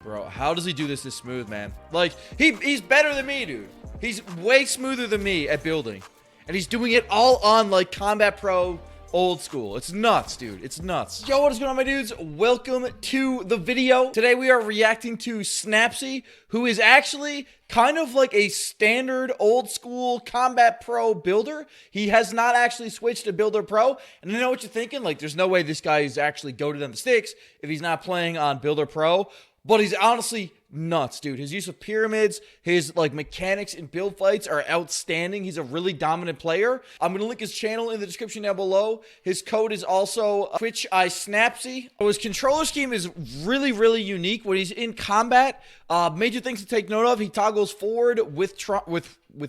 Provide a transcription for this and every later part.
Bro, how does he do this smooth, man? Like, he's better than me, dude. He's way smoother than me at building. And he's doing it all on, like, Combat Pro old school. It's nuts, dude. It's nuts. Yo, what is going on, my dudes? Welcome to the video. Today, we are reacting to Snapzy, who is actually kind of like a standard old school Combat Pro builder. He has not actually switched to Builder Pro. And I know what you're thinking. Like, there's no way this guy is actually goated on the sticks if he's not playing on Builder Pro. But he's honestly nuts, dude. His use of pyramids, his like mechanics in build fights are outstanding. He's a really dominant player. I'm going to link his channel in the description down below. His code is also Twitch.ImSnapsy. So his controller scheme is really, really unique. When he's in combat, major things to take note of. He toggles forward with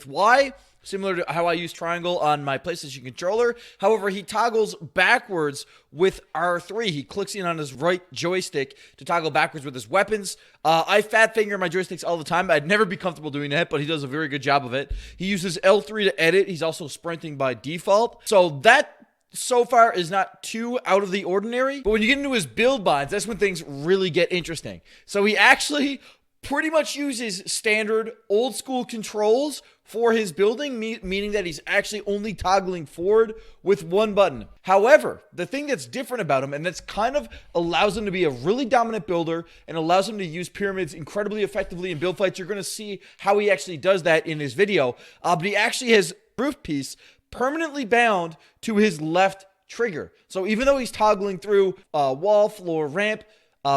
Y, similar to how I use triangle on my PlayStation controller. However, he toggles backwards with R3. He clicks in on his right joystick to toggle backwards with his weapons. I fat finger my joysticks all the time. I'd never be comfortable doing that, but he does a very good job of it. He uses L3 to edit. He's also sprinting by default. So that so far is not too out of the ordinary. But when you get into his build binds, that's when things really get interesting. So he actually pretty much uses standard old school controls for his building, meaning that he's actually only toggling forward with one button. However, the thing that's different about him, and that's kind of allows him to be a really dominant builder and allows him to use pyramids incredibly effectively in build fights. You're going to see how he actually does that in his video. But he actually has roof piece permanently bound to his left trigger. So even though he's toggling through wall, floor, ramp,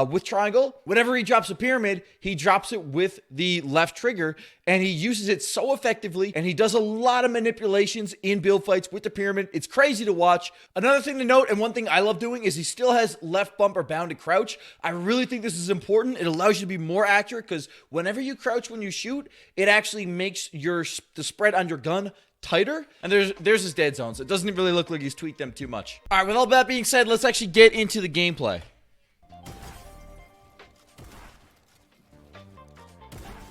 with triangle, whenever he drops a pyramid, he drops it with the left trigger, and he uses it so effectively, and he does a lot of manipulations in build fights with the pyramid. It's crazy to watch. Another thing to note, and one thing I love doing, is he still has left bumper bound to crouch. I really think this is important. It allows you to be more accurate, because whenever you crouch when you shoot, it actually makes the spread on your gun tighter. And there's his dead zones. It doesn't really look like he's tweaked them too much. All right, with all that being said, let's actually get into the gameplay.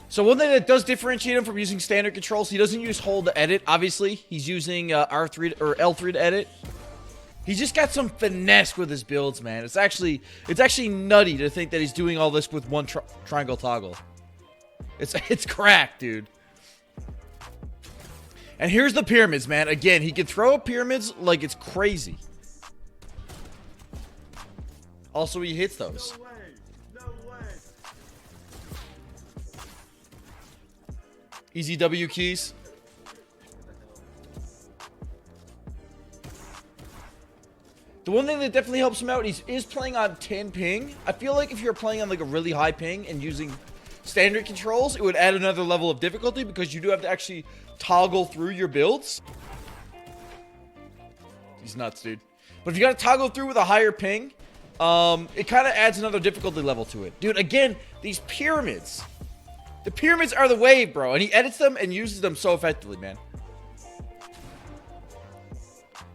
So one thing that does differentiate him from using standard controls, he doesn't use hold to edit, obviously. He's using R3 or L3 to edit. He's just got some finesse with his builds, man. It's actually nutty to think that he's doing all this with one triangle toggle. It's cracked, dude. And here's the pyramids, man. Again, he can throw up pyramids like it's crazy. Also, he hits those. Easy W keys. The one thing that definitely helps him out, he is playing on 10 ping. I feel like if you're playing on like a really high ping and using standard controls, it would add another level of difficulty because you do have to actually toggle through your builds. He's nuts, dude. But if you got to toggle through with a higher ping, it kind of adds another difficulty level to it. Dude, again, these pyramids. The pyramids are the wave, bro. And he edits them and uses them so effectively, man.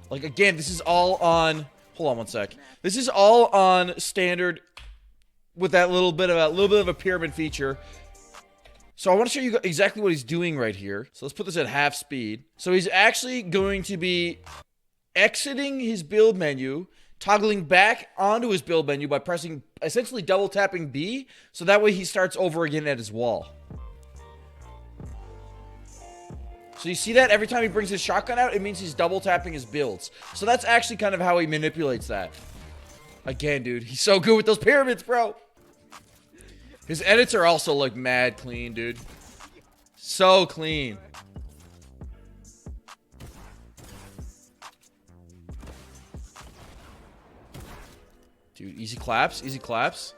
Like, again, this is all on... Hold on one sec. This is all on standard with that little bit of a pyramid feature. So I want to show you exactly what he's doing right here. So let's put this at half speed. So he's actually going to be exiting his build menu, toggling back onto his build menu by pressing, essentially double tapping B, so that way he starts over again at his wall. So you see that every time he brings his shotgun out, it means he's double tapping his builds. So that's actually kind of how he manipulates that. Again, dude, he's so good with those pyramids, bro. His edits are also like mad clean, dude. So clean. Dude, easy claps, easy claps.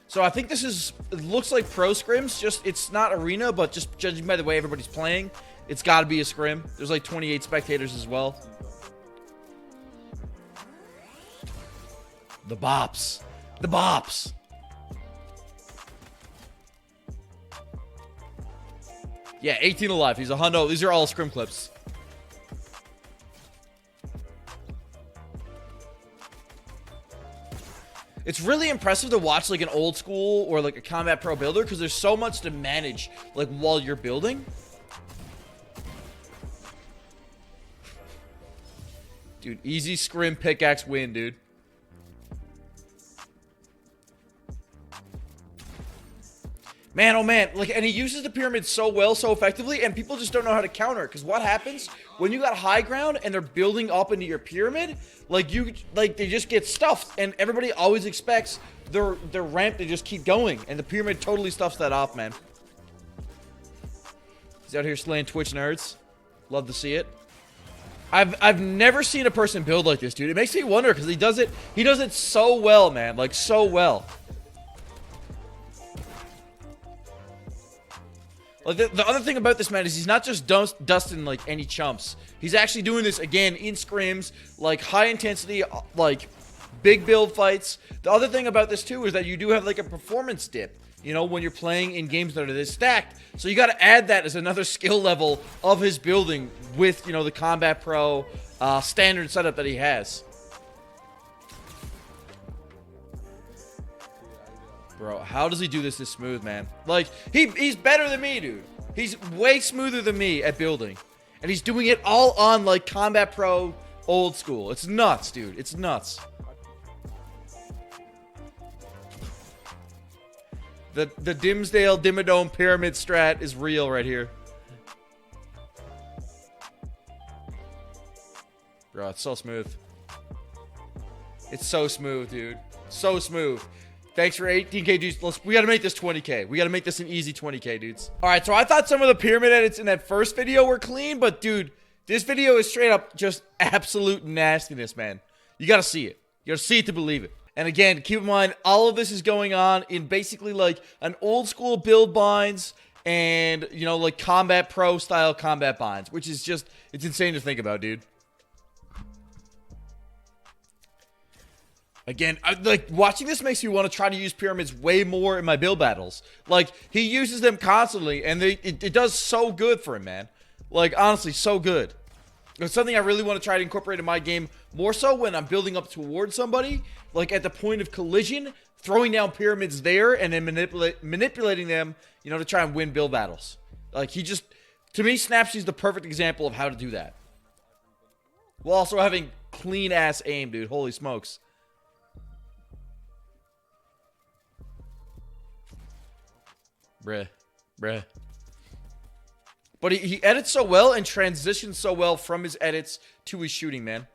So I think this is, it looks like pro scrims, just, it's not arena, but just judging by the way everybody's playing, it's got to be a scrim. There's like 28 spectators as well. The bops. The bops. Yeah, 18 alive. He's a hundo. These are all scrim clips. It's really impressive to watch like an old school or like a Combat Pro builder because there's so much to manage like while you're building. Dude, easy scrim pickaxe win, dude. Man, oh man, like, and he uses the pyramid so well, so effectively, and people just don't know how to counter it. Because what happens when you got high ground and they're building up into your pyramid? Like, they just get stuffed, and everybody always expects their ramp to just keep going, and the pyramid totally stuffs that off, man. He's out here slaying Twitch nerds. Love to see it. I've never seen a person build like this, dude. It makes me wonder because he does it so well, man, like so well. Like, the other thing about this man is he's not just dusting like any chumps. He's actually doing this again in scrims, like high intensity, like big build fights. The other thing about this too is that you do have like a performance dip, you know, when you're playing in games that are this stacked. So you got to add that as another skill level of his building with, you know, the Combat Pro standard setup that he has. Bro, how does he do this smooth, man? Like, he's better than me, dude. He's way smoother than me at building. And he's doing it all on, like, Combat Pro old school. It's nuts, dude. It's nuts. The Dimsdale Dimmadome Pyramid strat is real right here. Bro, it's so smooth. It's so smooth, dude. So smooth. Thanks for 18k, dudes. We gotta make this 20k. We gotta make this an easy 20k, dudes. Alright, so I thought some of the pyramid edits in that first video were clean, but dude, this video is straight up just absolute nastiness, man. You gotta see it. You gotta see it to believe it. And again, keep in mind, all of this is going on in basically like an old school build binds and, you know, like Combat Pro style combat binds, which is just, it's insane to think about, dude. Again, like, watching this makes me want to try to use pyramids way more in my build battles. Like, he uses them constantly, and it does so good for him, man. Like, honestly, so good. It's something I really want to try to incorporate in my game, more so when I'm building up towards somebody, like at the point of collision, throwing down pyramids there, and then manipulating them, you know, to try and win build battles. Like, he just, to me, Snapsy's the perfect example of how to do that. While also having clean-ass aim, dude. Holy smokes. Bruh. But he edits so well and transitions so well from his edits to his shooting, man.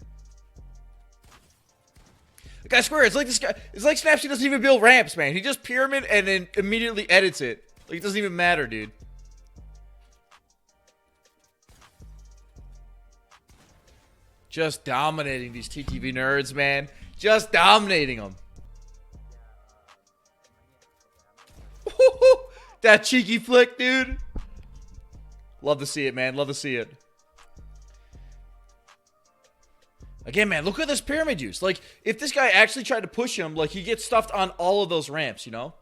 Like, I swear, it's like this guy, it's like Snapzy doesn't even build ramps, man. He just pyramid and then immediately edits it. Like, it doesn't even matter, dude. Just dominating these TTV nerds, man. Just dominating them. That cheeky flick, dude. Love to see it, man. Love to see it. Again, man, look at this pyramid use. Like, if this guy actually tried to push him, like, he gets stuffed on all of those ramps, you know?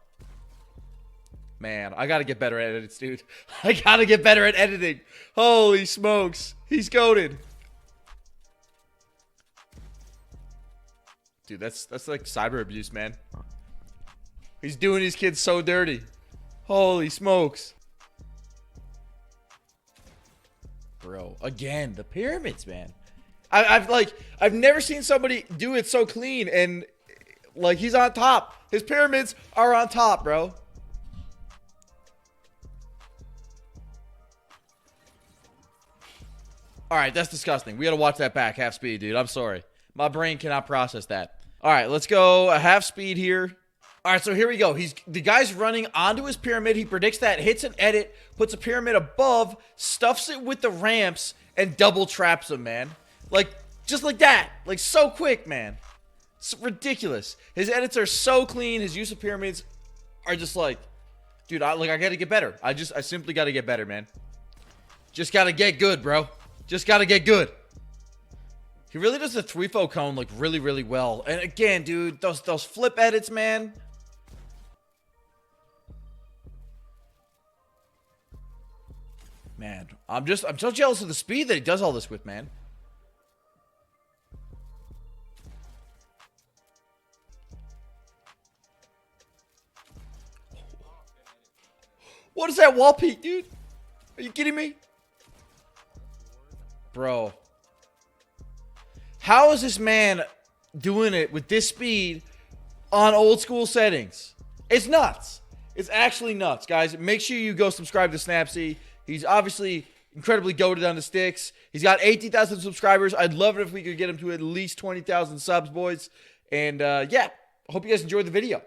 Man, I gotta get better at edits, dude. I gotta get better at editing. Holy smokes. He's goated. Dude, that's like cyber abuse, man. He's doing these kids so dirty. Holy smokes. Bro, again, the pyramids, man. I've never seen somebody do it so clean, and like, he's on top. His pyramids are on top, bro. Alright, that's disgusting. We gotta watch that back half speed, dude. I'm sorry. My brain cannot process that. Alright, let's go a half speed here. Alright, so here we go. The guy's running onto his pyramid. He predicts that, hits an edit, puts a pyramid above, stuffs it with the ramps, and double traps him, man. Like, just like that. Like, so quick, man. It's ridiculous. His edits are so clean. His use of pyramids are just like, dude, I gotta get better. I simply gotta get better, man. Just gotta get good, bro. Just gotta get good. He really does the 3-fo cone, like, really, really well. And again, dude, those flip edits, man. Man, I'm so jealous of the speed that he does all this with, man. What is that wall peak, dude? Are you kidding me? Bro. How is this man doing it with this speed on old school settings? It's nuts. It's actually nuts, guys. Make sure you go subscribe to Snapzy. He's obviously incredibly goated on the sticks. He's got 18,000 subscribers. I'd love it if we could get him to at least 20,000 subs, boys. And yeah, I hope you guys enjoyed the video.